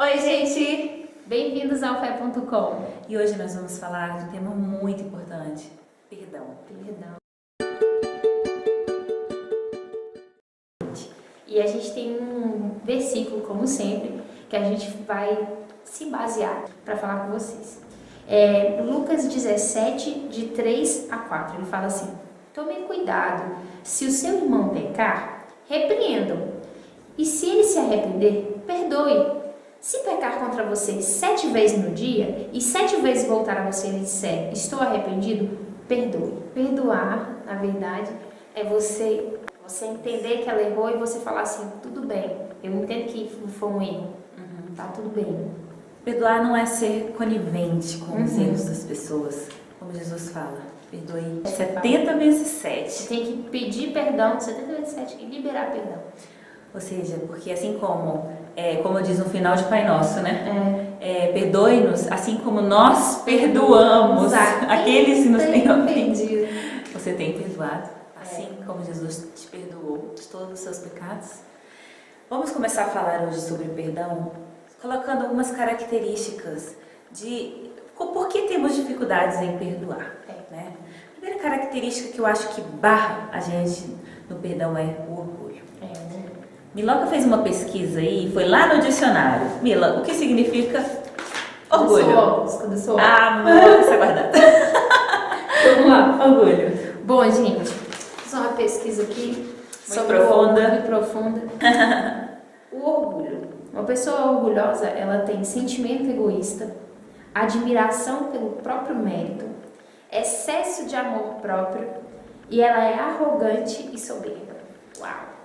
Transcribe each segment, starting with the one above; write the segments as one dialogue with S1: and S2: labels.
S1: Oi, gente! Bem-vindos ao Fé.com.
S2: E hoje nós vamos falar de um tema muito importante: perdão.
S1: E a gente tem um versículo, como sempre, que a gente vai se basear para falar com vocês. Lucas 17, de 3 a 4. Ele fala assim: tomem cuidado, se o seu irmão pecar, repreendam. E se ele se arrepender, perdoe. Se pecar contra você 7 vezes no dia, e 7 vezes voltar a você e disser, estou arrependido, perdoe. Perdoar, na verdade, é você entender que ela errou e você falar assim, tudo bem, eu entendo que foi um erro, tá tudo bem.
S2: Perdoar não é ser conivente com os erros das pessoas, como Jesus fala. Perdoe 70 vezes 7.
S1: Você tem que pedir perdão 70 vezes 7 e liberar perdão.
S2: Ou seja, porque assim como diz no final de Pai Nosso, né? Perdoe-nos assim como nós perdoamos aqueles que nos têm ofendido. Você tem perdoado, assim como Jesus te perdoou de todos os seus pecados? Vamos começar a falar hoje sobre perdão, colocando algumas características de por que temos dificuldades em perdoar. Né? A primeira característica que eu acho que barra a gente no perdão é o orgulho. Miloca fez uma pesquisa aí, foi lá no dicionário. Mila, o que significa orgulho?
S1: Quando sou
S2: amor, isso é guardado.
S1: Vamos lá.
S2: Orgulho.
S1: Bom, gente, fiz uma pesquisa aqui sobre
S2: profunda.
S1: profunda. O orgulho. Uma pessoa orgulhosa, ela tem sentimento egoísta, admiração pelo próprio mérito, excesso de amor próprio e ela é arrogante e soberba. Uau!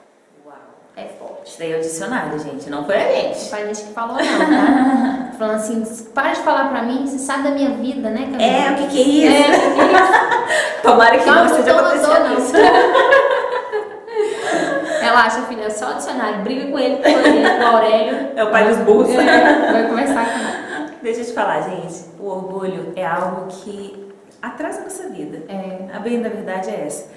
S1: É forte.
S2: Isso daí é o dicionário, gente, não foi a gente.
S1: Não foi a gente que falou não, tá? Falando assim, para de falar pra mim, você sabe da minha vida, né, Camila?
S2: O que é isso? Tomara que não seja acontecendo isso.
S1: Relaxa, filha, é só o dicionário. Briga com ele, com o Aurélio.
S2: É o pai dos burros.
S1: Vai conversar com ele.
S2: Deixa eu te falar, gente, o orgulho é algo que atrasa a nossa vida. A bem da verdade é essa.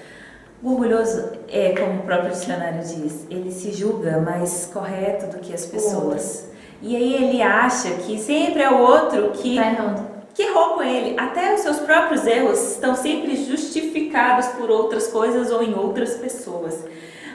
S2: O orgulhoso como o próprio dicionário diz, ele se julga mais correto do que as pessoas. E aí ele acha que sempre é o outro que errou com ele. Até os seus próprios erros estão sempre justificados por outras coisas ou em outras pessoas.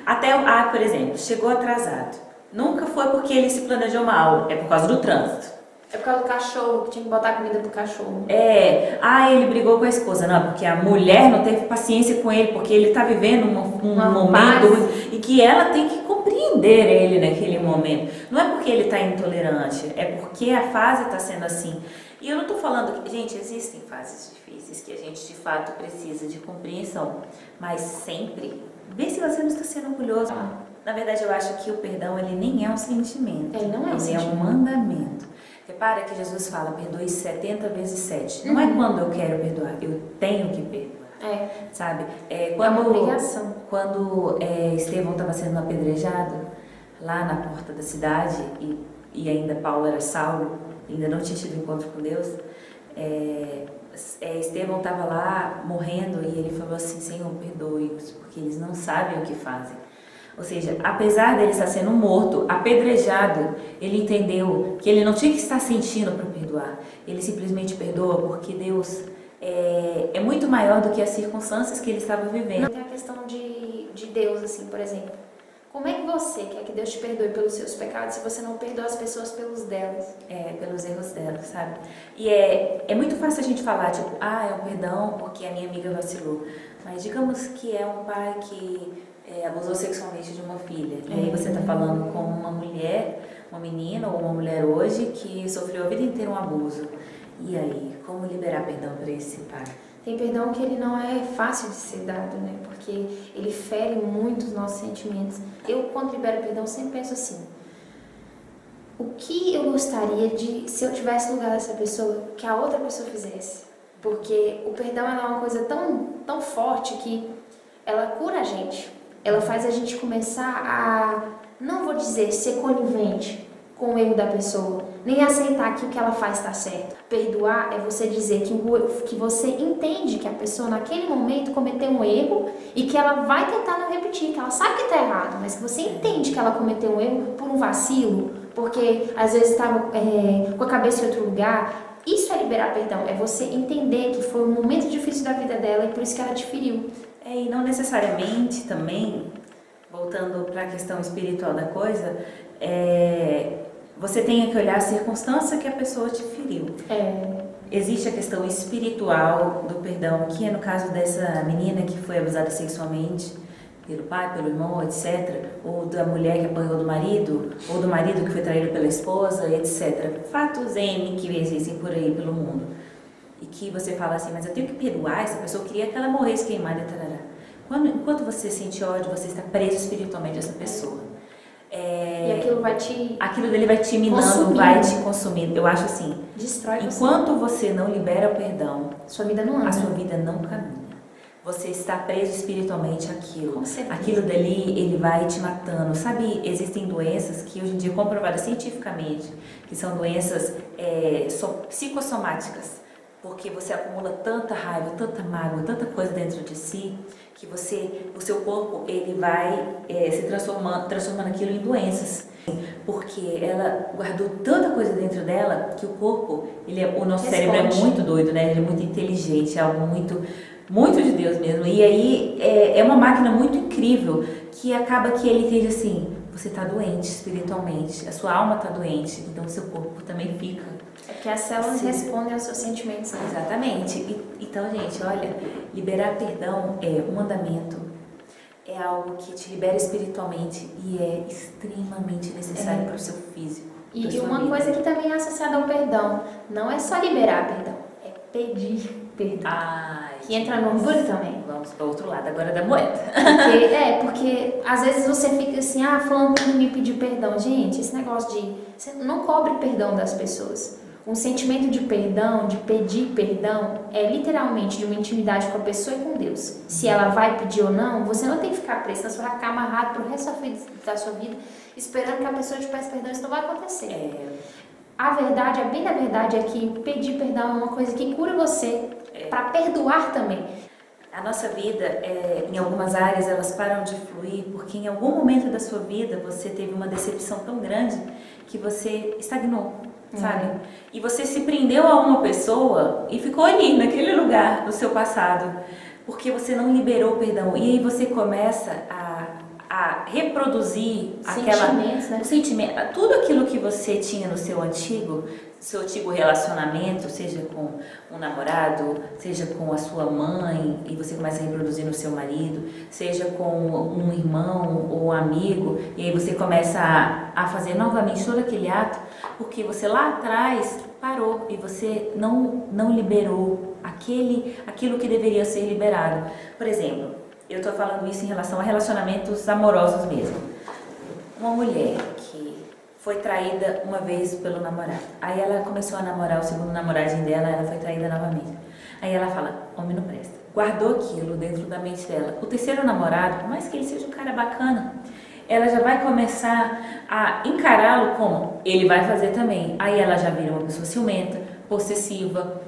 S2: Até, por exemplo, chegou atrasado. Nunca foi porque ele se planejou mal, é por causa do trânsito.
S1: É por causa do cachorro, que tinha que botar comida pro cachorro.
S2: Ele brigou com a esposa. Não, porque a mulher não teve paciência com ele, porque ele tá vivendo um momento e que ela tem que compreender ele naquele momento. Não é porque ele tá intolerante, é porque a fase tá sendo assim. E eu não tô falando que, gente, existem fases difíceis que a gente de fato precisa de compreensão, mas sempre, vê se você não está sendo orgulhoso. Na verdade, eu acho que o perdão, ele nem é um sentimento.
S1: Ele não é um sentimento.
S2: É um mandamento. Repara que Jesus fala, perdoe 70 vezes 7. Não é quando eu quero perdoar, eu tenho que perdoar. Sabe?
S1: É uma obrigação.
S2: Quando Estevão estava sendo apedrejado, lá na porta da cidade, e ainda Paulo era Saulo, ainda não tinha tido encontro com Deus, Estevão estava lá morrendo e ele falou assim, Senhor, perdoe-os, porque eles não sabem o que fazem. Ou seja, apesar dele estar sendo morto, apedrejado, ele entendeu que ele não tinha que estar sentindo para perdoar. Ele simplesmente perdoa porque Deus é muito maior do que as circunstâncias que ele estava vivendo.
S1: Não tem a questão de Deus, assim, por exemplo. Como é que você quer que Deus te perdoe pelos seus pecados se você não perdoa as pessoas pelos delas?
S2: Pelos erros delas, sabe? E é muito fácil a gente falar, tipo, é um perdão porque a minha amiga vacilou. Mas digamos que é um pai que abusou sexualmente de uma filha. E aí você está falando com uma mulher, uma menina ou uma mulher hoje que sofreu a vida inteira um abuso. E aí, como liberar perdão para esse pai?
S1: Tem perdão que ele não é fácil de ser dado, né? Porque ele fere muito os nossos sentimentos. Eu, quando libero perdão, sempre penso assim, o que eu gostaria de, se eu tivesse no lugar dessa pessoa, que a outra pessoa fizesse? Porque o perdão é uma coisa tão forte que ela cura a gente. Ela faz a gente começar a, não vou dizer ser conivente com o erro da pessoa, nem aceitar que o que ela faz está certo. Perdoar é você dizer que você entende que a pessoa naquele momento cometeu um erro e que ela vai tentar não repetir, que ela sabe que está errado, mas que você entende que ela cometeu um erro por um vacilo, porque às vezes estava com a cabeça em outro lugar. Isso é liberar perdão, é você entender que foi um momento difícil da vida dela e por isso que ela te feriu.
S2: E não necessariamente também, voltando para a questão espiritual da coisa, você tem que olhar a circunstância que a pessoa te feriu. Existe a questão espiritual do perdão, que é no caso dessa menina que foi abusada sexualmente pelo pai, pelo irmão, etc. Ou da mulher que apanhou do marido, ou do marido que foi traído pela esposa, etc. Fatos N que existem por aí pelo mundo. E que você fala assim, mas eu tenho que perdoar essa pessoa, eu queria que ela morresse queimada, tarará. Enquanto você sente ódio, você está preso espiritualmente a essa pessoa.
S1: E
S2: aquilo dele vai te minando, vai te consumindo. Eu acho assim,
S1: destrói
S2: enquanto você não libera o perdão,
S1: sua vida não anda.
S2: A sua vida não caminha. Você está preso espiritualmente àquilo.
S1: Com certeza.
S2: Aquilo dali, ele vai te matando. Sabe, existem doenças que hoje em dia comprovadas cientificamente, que são doenças psicossomáticas, porque você acumula tanta raiva, tanta mágoa, tanta coisa dentro de si, que o seu corpo, ele vai se transformando aquilo em doenças. Porque ela guardou tanta coisa dentro dela que o corpo, o nosso cérebro é muito doido, né? Ele é muito inteligente, é algo muito de Deus mesmo. E aí é uma máquina muito incrível que acaba que ele entende assim, você está doente espiritualmente, a sua alma está doente, então o seu corpo também fica.
S1: É porque as células respondem aos seus sentimentos. Né?
S2: Exatamente. Então, gente, olha, liberar perdão é um mandamento, é algo que te libera espiritualmente e é extremamente necessário para o seu físico.
S1: E uma coisa que também é associada ao perdão, não é só liberar perdão, é pedir perdão. Que entra no orgulho também.
S2: Vamos para o outro lado agora da moeda.
S1: Porque às vezes você fica assim, fulano me pediu perdão. Gente, esse negócio de... Você não cobre perdão das pessoas. Um sentimento de perdão, de pedir perdão, é literalmente de uma intimidade com a pessoa e com Deus. Se ela vai pedir ou não, você não tem que ficar preso, você vai ficar amarrado pro resto da sua vida, esperando que a pessoa te peça perdão. Isso não vai acontecer. A verdade, a bem da verdade é que pedir perdão é uma coisa que cura você, para perdoar também.
S2: A nossa vida, em algumas áreas, elas param de fluir porque em algum momento da sua vida você teve uma decepção tão grande que você estagnou, sabe? E você se prendeu a uma pessoa e ficou ali, naquele lugar do seu passado, porque você não liberou o perdão. E aí você começa a reproduzir
S1: o
S2: sentimento, tudo aquilo que você tinha no seu antigo relacionamento, seja com um namorado, seja com a sua mãe, e você começa a reproduzir no seu marido, seja com um irmão ou um amigo, e aí você começa a fazer novamente todo aquele ato, porque você lá atrás parou e você não liberou aquilo que deveria ser liberado. Por exemplo, eu estou falando isso em relação a relacionamentos amorosos mesmo. Uma mulher que foi traída uma vez pelo namorado. Aí ela começou a namorar o segundo namoradinho dela, ela foi traída novamente. Aí ela fala, homem não presta. Guardou aquilo dentro da mente dela. O terceiro namorado, por mais que ele seja um cara bacana, ela já vai começar a encará-lo como ele vai fazer também. Aí ela já vira uma pessoa ciumenta, possessiva.